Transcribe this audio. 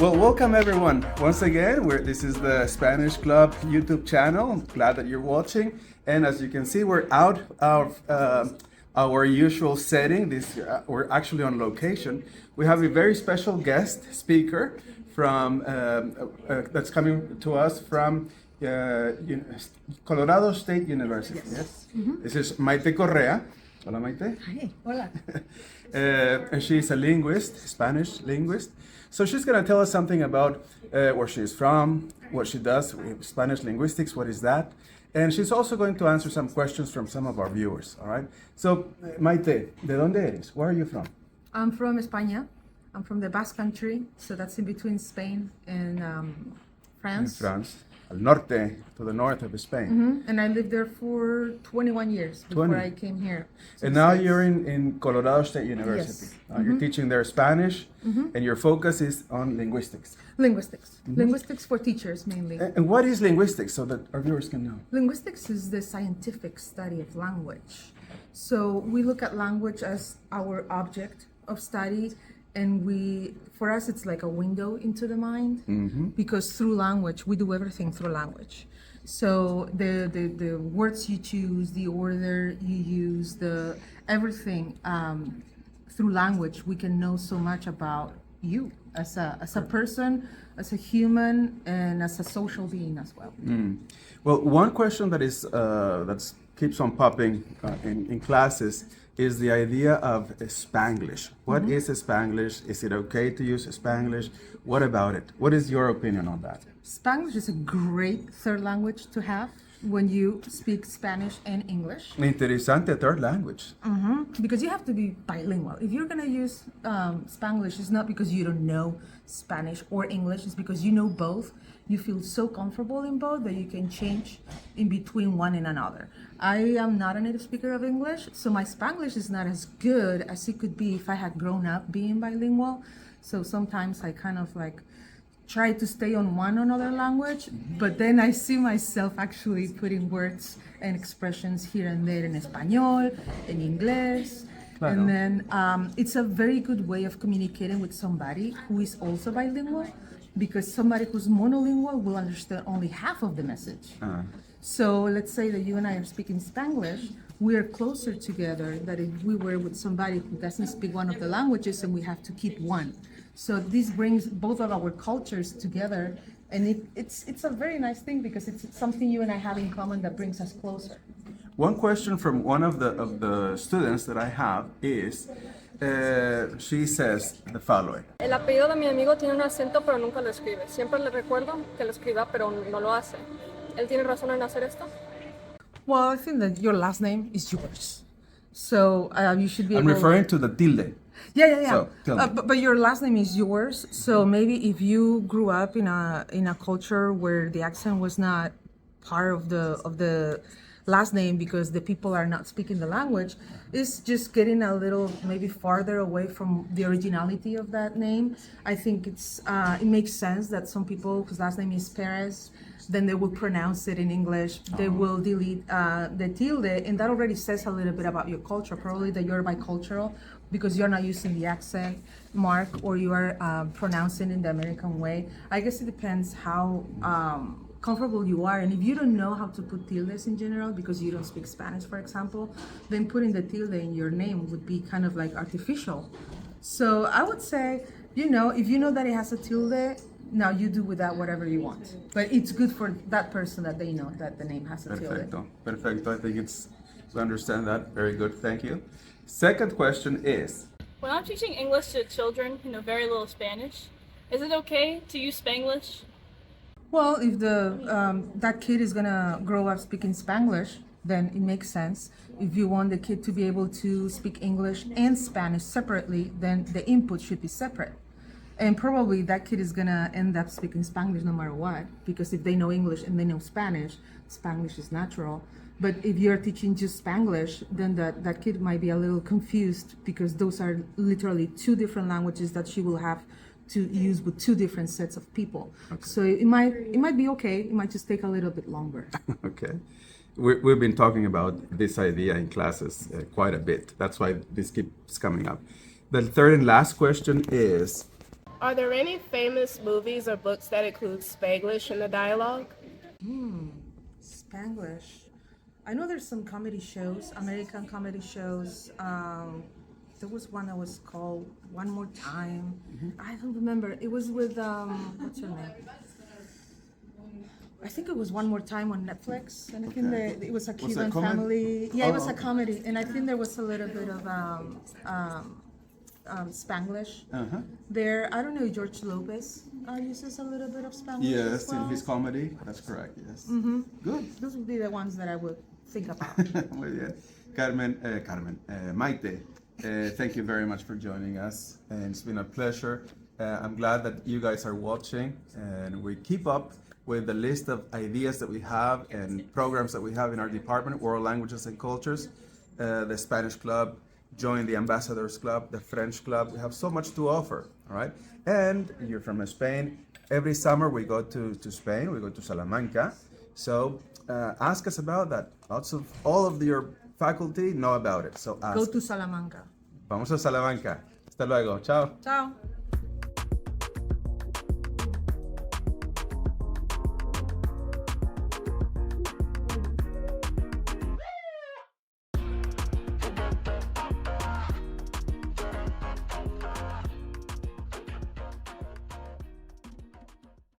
Well, welcome everyone. Once again, this is the Spanish Club YouTube channel. I'm glad that you're watching. And as you can see, we're out of our usual setting. We're actually on location. We have a very special guest speaker from that's coming to us from Colorado State University. Yes. Mm-hmm. This is Maite Correa. Hola, Maite. Hi. Hola. And she's a linguist, Spanish linguist. So she's going to tell us something about where she's from, what she does, Spanish linguistics, what is that? And she's also going to answer some questions from some of our viewers, all right? So, Maite, ¿de dónde eres? Where are you from? I'm from España. I'm from the Basque Country, so that's in between Spain and France. In France, al norte, to the north of Spain. Mm-hmm. And I lived there for 21 years before I came here. And now you're in Colorado State University. Yes. You're teaching there Spanish, and your focus is on linguistics. Linguistics. Linguistics for teachers, mainly. And what is linguistics, so that our viewers can know? Linguistics is the scientific study of language. So we look at language as our object of study, and for us it's like a window into the mind, because through language we do everything through language. So the words you choose, the order you use, everything through language, we can know so much about you as a person, as a human, and as a social being as well. Well, one question that keeps on popping in classes is the idea of Spanglish. What is Spanglish? Is it okay to use Spanglish? What about it? What is your opinion on that? Spanglish is a great third language to have when you speak Spanish and English. Interesante third language. Because you have to be bilingual. If you're going to use Spanglish, it's not because you don't know Spanish or English, it's because you know both. You feel so comfortable in both that you can change in between one and another. I am not a native speaker of English, so my Spanglish is not as good as it could be if I had grown up being bilingual. So sometimes I kind of like try to stay on one another language, but then I see myself actually putting words and expressions here and there in Español, in English. Claro. And then it's a very good way of communicating with somebody who is also bilingual, because somebody who's monolingual will understand only half of the message. So let's say that you and I are speaking Spanglish, we are closer together than if we were with somebody who doesn't speak one of the languages and we have to keep one. So this brings both of our cultures together, and it's a very nice thing because it's something you and I have in common that brings us closer. One question from one of the students that I have is, she says the following. El apellido de mi amigo tiene un acento pero nunca lo escribe. Siempre le recuerdo que lo escriba pero no lo hace. ¿Él tiene razón en hacer esto? Well, I think that your last name is yours. So you should be I'm referring to the tilde. Yeah. So, but your last name is yours. So maybe if you grew up in a culture where the accent was not part of the last name because the people are not speaking the language, it's just getting a little maybe farther away from the originality of that name. I think it makes sense that some people whose last name is Perez, then they will pronounce it in English. They will delete the tilde, and that already says a little bit about your culture, probably that you're bicultural because you're not using the accent mark or you are pronouncing in the American way. I guess it depends how comfortable you are, and if you don't know how to put tildes in general because you don't speak Spanish, for example, then putting the tilde in your name would be kind of like artificial. So I would say, if you know that it has a tilde, now you do with that whatever you want. But it's good for that person that they know that the name has a tilde. Perfecto. I think we understand that. Very good. Thank you. Second question is, When I'm teaching English to children who know very little Spanish, is it okay to use Spanglish? Well, if that kid is gonna grow up speaking Spanglish, then it makes sense. If you want the kid to be able to speak English and Spanish separately, then the input should be separate. And probably that kid is gonna end up speaking Spanglish no matter what, because if they know English and they know Spanish, Spanglish is natural. But if you're teaching just Spanglish, then that kid might be a little confused because those are literally two different languages that she will have to use with two different sets of people. Okay. So it might be okay. It might just take a little bit longer. Okay. We've been talking about this idea in classes quite a bit. That's why this keeps coming up. The third and last question is, Are there any famous movies or books that include Spanglish in the dialogue? Spanglish. I know there's some comedy shows, American comedy shows. There was one that was called One More Time. I don't remember. It was with what's her name? I think it was One More Time on Netflix, and I think it was a Cuban family. Yeah, it was a comedy, and I think there was a little bit of Spanglish there. I don't know. George Lopez uses a little bit of Spanglish. Yes, as well. in his comedy. That's correct. Yes. Good. Those would be the ones that I would think about. Muy bien. Maite, thank you very much for joining us, and it's been a pleasure. I'm glad that you guys are watching, and we keep up with the list of ideas that we have and programs that we have in our department, World Languages and Cultures, the Spanish Club, join the Ambassadors Club, the French Club. We have so much to offer, all right? And you're from Spain. Every summer we go to Spain, we go to Salamanca. So ask us about that. All of your faculty know about it, so ask. Go to Salamanca. Vamos a Salamanca. Hasta luego. Chao. Ciao.